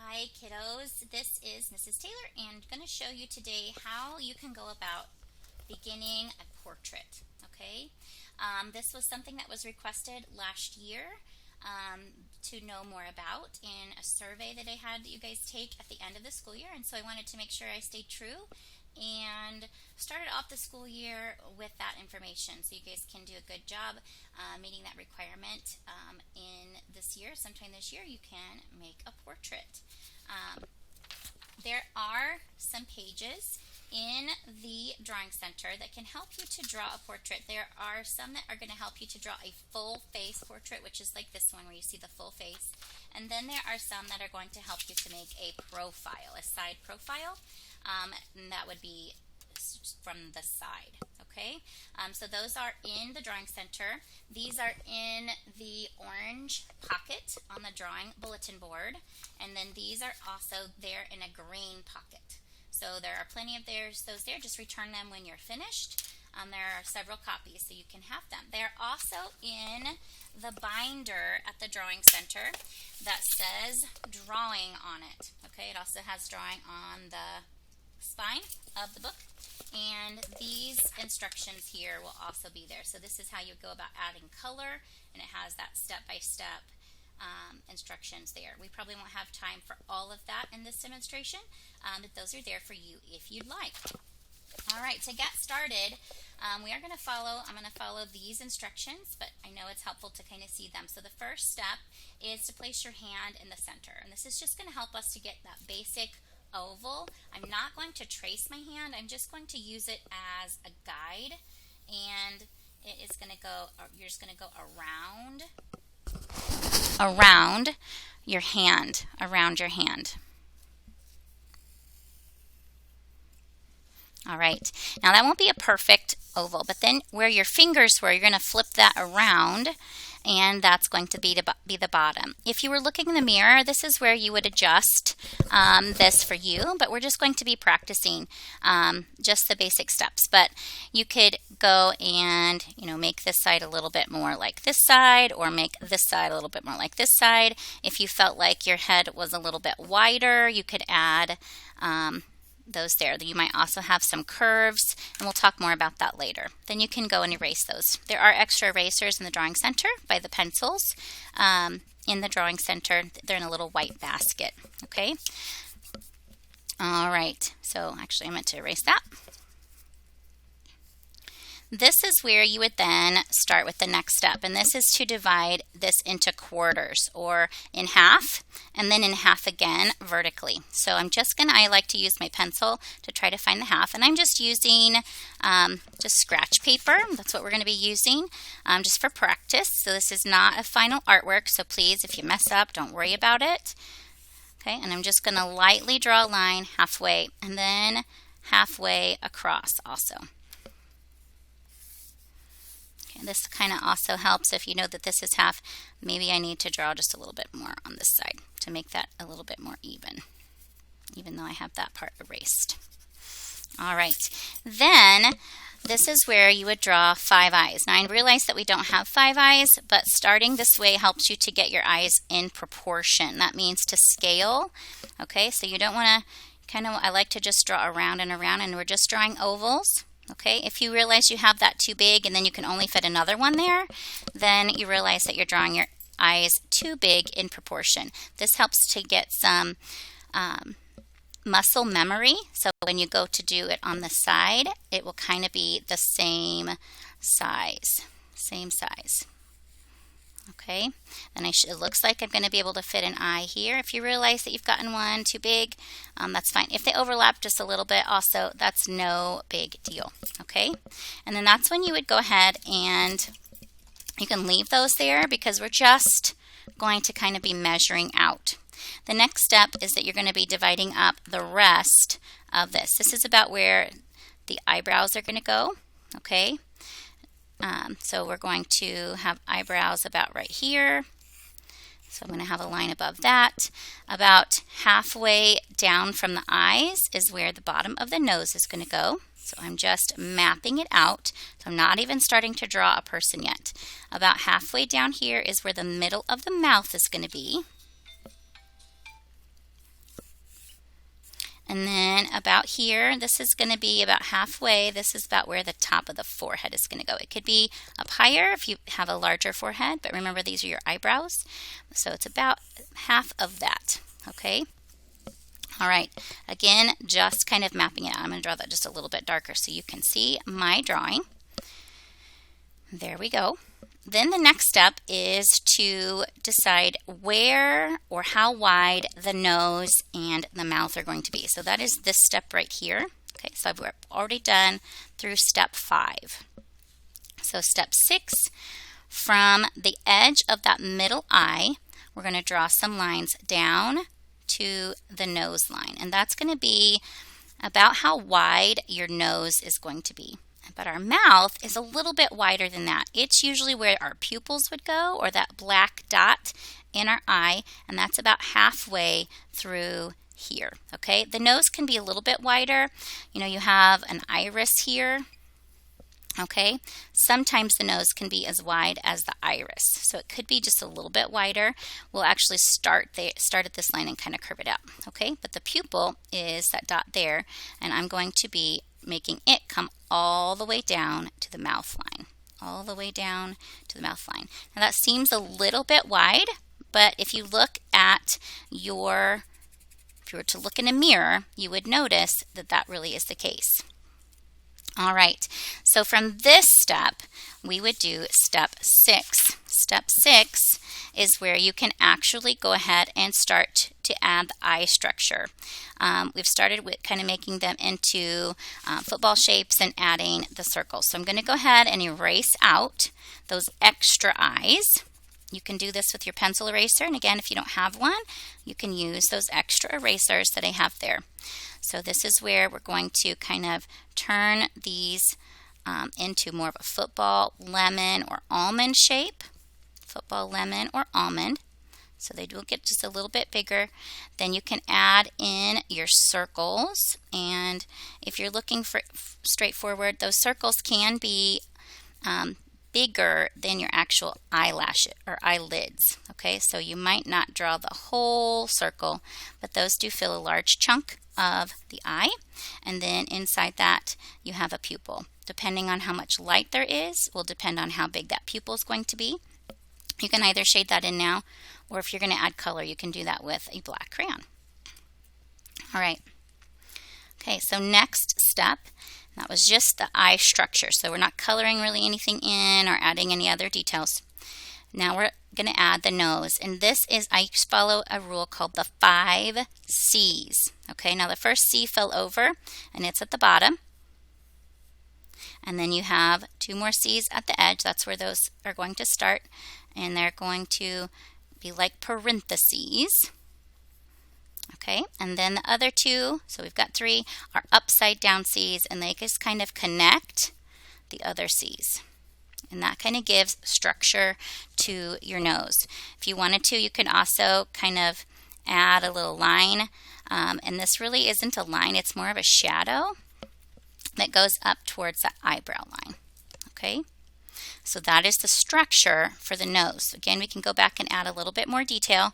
Hi kiddos, this is Mrs. Taylor and I'm going to show you today how you can go about beginning a portrait. Okay, this was something that was requested last year to know more about in a survey that I had you guys take at the end of the school year, and so I wanted to make sure I stayed true and started off the school year with that information so you guys can do a good job meeting that requirement in this year. Sometime this year you can make a portrait. There are some pages in the Drawing Center that can help you to draw a portrait. There are some that are going to help you to draw a full face portrait, which is like this one where you see the full face. And then there are some that are going to help you to make a profile, a side profile. And that would be from the side. Okay, so those are in the Drawing Center. These are in the orange pocket on the drawing bulletin board, and then these are also there in a green pocket. So there are plenty of those there. Just return them when you're finished. There are several copies, so you can have them. They're also in the binder at the Drawing Center that says drawing on it. Okay, it also has drawing on the spine of the book, and these instructions here will also be there. So this is how you go about adding color, and it has that step-by-step instructions there. We probably won't have time for all of that in this demonstration, but those are there for you if you'd like. All right, to get started, I'm going to follow these instructions, but I know it's helpful to kind of see them. So the first step is to place your hand in the center, and this is just going to help us to get that basic oval. I'm not going to trace my hand. I'm just going to use it as a guide, and it is going to go, you're just going to go around your hand, around your hand. All right, now that won't be a perfect oval, but then where your fingers were, you're going to flip that around, and that's going to be the bottom. If you were looking in the mirror, this is where you would adjust this for you, but we're just going to be practicing just the basic steps. But you could go and make this side a little bit more like this side, or make this side a little bit more like this side. If you felt like your head was a little bit wider, you could add those there. You might also have some curves, and we'll talk more about that later. Then you can go and erase those. There are extra erasers in the Drawing Center by the pencils. In the Drawing Center, they're in a little white basket. Okay. All right. So actually, I meant to erase that. This is where you would then start with the next step, and this is to divide this into quarters, or in half, and then in half again vertically. So I like to use my pencil to try to find the half, and I'm just using just scratch paper. That's what we're going to be using just for practice. So this is not a final artwork, so please, if you mess up, don't worry about it. Okay, and I'm just going to lightly draw a line halfway, and then halfway across also. This kind of also helps if you know that this is half. Maybe I need to draw just a little bit more on this side to make that a little bit more even though I have that part erased. All right, then this is where you would draw 5 eyes. Now I realize that we don't have 5 eyes, but starting this way helps you to get your eyes in proportion. That means to scale. Okay, so you don't want to I like to just draw around and around, and we're just drawing ovals. Okay, if you realize you have that too big and then you can only fit another one there, then you realize that you're drawing your eyes too big in proportion. This helps to get some muscle memory. So when you go to do it on the side, it will kind of be the same size. Okay, then it looks like I'm going to be able to fit an eye here. If you realize that you've gotten one too big, that's fine. If they overlap just a little bit, also, that's no big deal. Okay, and then that's when you would go ahead and you can leave those there, because we're just going to kind of be measuring out. The next step is that you're going to be dividing up the rest of this. This is about where the eyebrows are going to go. Okay. So we're going to have eyebrows about right here. So I'm going to have a line above that. About halfway down from the eyes is where the bottom of the nose is going to go. So I'm just mapping it out. So I'm not even starting to draw a person yet. About halfway down here is where the middle of the mouth is going to be. And then about here, this is going to be about halfway. This is about where the top of the forehead is going to go. It could be up higher if you have a larger forehead, but remember these are your eyebrows. So it's about half of that, okay? All right, again, just kind of mapping it out. I'm going to draw that just a little bit darker so you can see my drawing. There we go. Then the next step is to decide where or how wide the nose and the mouth are going to be. So that is this step right here. Okay, so I've already done through step 5. So step 6, from the edge of that middle eye, we're going to draw some lines down to the nose line. And that's going to be about how wide your nose is going to be. But our mouth is a little bit wider than that. It's usually where our pupils would go, or that black dot in our eye, and that's about halfway through here, okay? The nose can be a little bit wider. You know, you have an iris here, okay? Sometimes the nose can be as wide as the iris, so it could be just a little bit wider. We'll actually start at this line and kind of curve it out, okay? But the pupil is that dot there, and I'm going to be making it come all the way down to the mouth line, all the way down to the mouth line. Now that seems a little bit wide, but if you look at if you were to look in a mirror, you would notice that that really is the case. All right, so from this step, we would do step 6. Step 6 is where you can actually go ahead and start to add the eye structure. We've started with kind of making them into football shapes and adding the circles. So I'm going to go ahead and erase out those extra eyes. You can do this with your pencil eraser, and again, if you don't have one, you can use those extra erasers that I have there. So this is where we're going to kind of turn these into more of a football, lemon, or almond shape. Football, lemon, or almond. So they will get just a little bit bigger. Then you can add in your circles, and if you're looking for straightforward, those circles can be bigger than your actual eyelashes or eyelids. Okay, so you might not draw the whole circle, but those do fill a large chunk of the eye, and then inside that you have a pupil. Depending on how much light there is will depend on how big that pupil is going to be. You can either shade that in now, or if you're going to add color, you can do that with a black crayon. All right. Okay, so next step, that was just the eye structure. So we're not coloring really anything in or adding any other details. Now we're going to add the nose, and this is, I follow a rule called the 5 C's. Okay, now the first C fell over, and it's at the bottom. And then you have 2 more C's at the edge. That's where those are going to start, and they're going to be like parentheses. Okay, and then the other 2, so we've got 3, are upside down C's, and they just kind of connect the other C's. And that kind of gives structure to your nose. If you wanted to, you can also kind of add a little line. And this really isn't a line, it's more of a shadow that goes up towards that eyebrow line. Okay, so that is the structure for the nose. Again, we can go back and add a little bit more detail,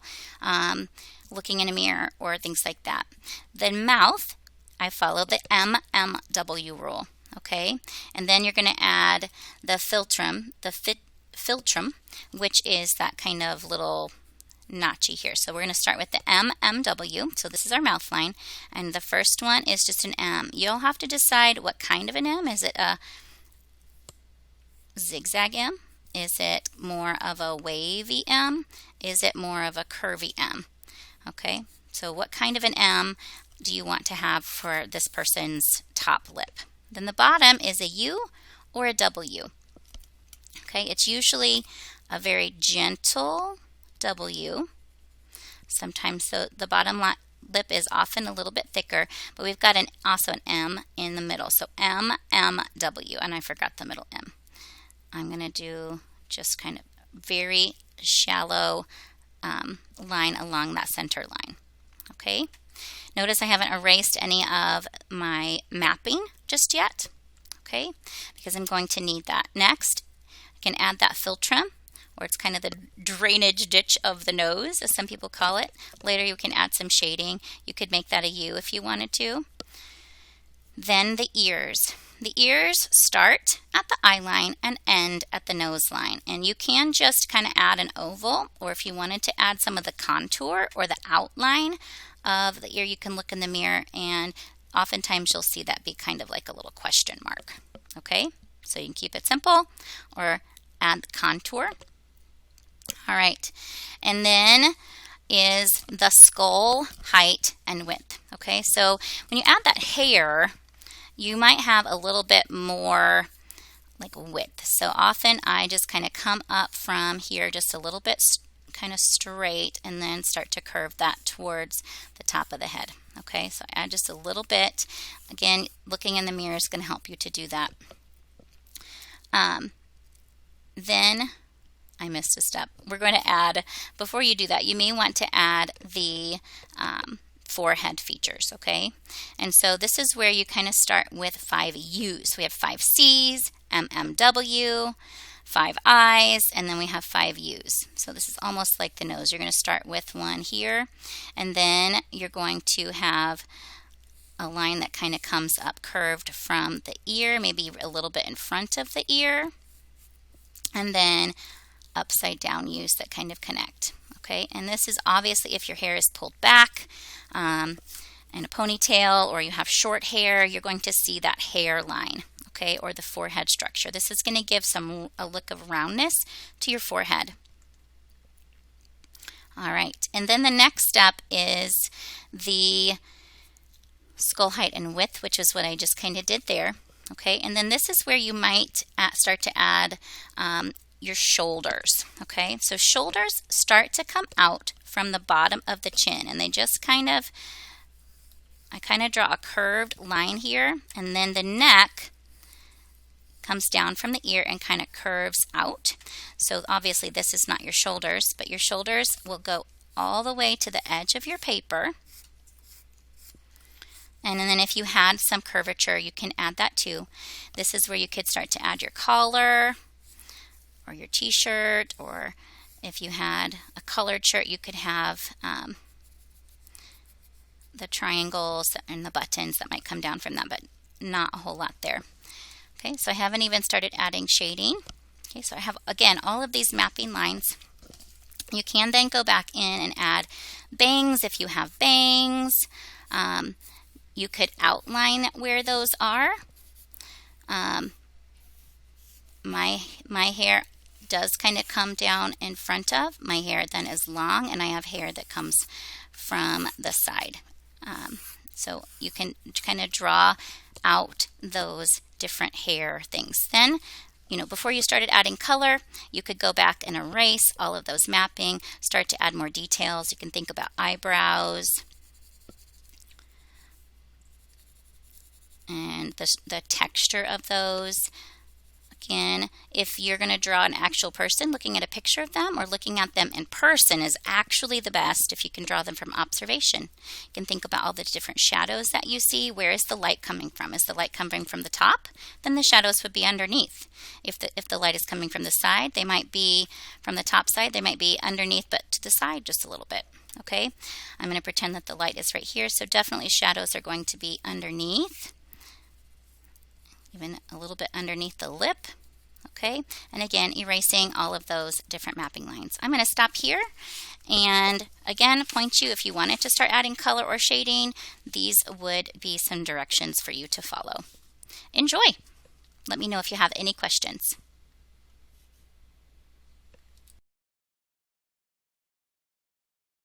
looking in a mirror or things like that. The mouth, I follow the MMW rule. Okay, and then you're going to add the philtrum, which is that kind of little notchy here. So we're going to start with the MMW. So this is our mouth line, and the first one is just an M. You'll have to decide what kind of an M. Is it a zigzag M? Is it more of a wavy M? Is it more of a curvy M? Okay, so what kind of an M do you want to have for this person's top lip? Then the bottom is a U or a W. Okay, it's usually a very gentle W. Sometimes the bottom lip is often a little bit thicker, but we've got also an M in the middle. So MMW, and I forgot the middle M. I'm going to do just kind of very shallow line along that center line. Okay. Notice I haven't erased any of my mapping just yet, okay, because I'm going to need that. Next, I can add that philtrum, or it's kind of the drainage ditch of the nose, as some people call it. Later you can add some shading. You could make that a U if you wanted to. Then the ears. The ears start at the eye line and end at the nose line. And you can just kind of add an oval, or if you wanted to add some of the contour or the outline of the ear, you can look in the mirror, and oftentimes you'll see that be kind of like a little question mark. Okay, so you can keep it simple or add the contour. All right, and then is the skull height and width. Okay, so when you add that hair, you might have a little bit more like width. So often I just kind of come up from here just a little bit kind of straight and then start to curve that towards the top of the head. Okay, so add just a little bit. Again, looking in the mirror is going to help you to do that. Then I missed a step. We're going to add, before you do that, you may want to add the forehead features, okay? And so this is where you kind of start with 5 U's. We have 5 C's, MMW, 5 I's, and then we have 5 U's. So this is almost like the nose. You're going to start with one here, and then you're going to have a line that kind of comes up curved from the ear, maybe a little bit in front of the ear, and then upside down U's that kind of connect. Okay, and this is obviously if your hair is pulled back and a ponytail, or you have short hair, you're going to see that hairline, okay, or the forehead structure. This is going to give a look of roundness to your forehead. All right, and then the next step is the skull height and width, which is what I just kind of did there. Okay, and then this is where you might start to add your shoulders. Okay, so shoulders start to come out from the bottom of the chin, and they just I kind of draw a curved line here, and then the neck comes down from the ear and kind of curves out. So obviously this is not your shoulders, but your shoulders will go all the way to the edge of your paper. And then if you had some curvature, you can add that too. This is where you could start to add your collar or your t-shirt, or if you had a colored shirt, you could have the triangles and the buttons that might come down from that, but not a whole lot there. Okay, so I haven't even started adding shading. Okay, so I have, again, all of these mapping lines. You can then go back in and add bangs if you have bangs. You could outline where those are. My hair does kind of come down in front of. My hair then is long, and I have hair that comes from the side. So you can kind of draw out those different hair things. Then, before you started adding color, you could go back and erase all of those mapping, start to add more details. You can think about eyebrows and the texture of those. Again, if you're going to draw an actual person, looking at a picture of them or looking at them in person is actually the best if you can draw them from observation. You can think about all the different shadows that you see. Where is the light coming from? Is the light coming from the top? Then the shadows would be underneath. If the light is coming from the side, they might be from the top side. They might be underneath, but to the side just a little bit. Okay, I'm going to pretend that the light is right here. So definitely shadows are going to be underneath. Even a little bit underneath the lip, okay? And again, erasing all of those different mapping lines. I'm going to stop here and again point you if you wanted to start adding color or shading. These would be some directions for you to follow. Enjoy. Let me know if you have any questions.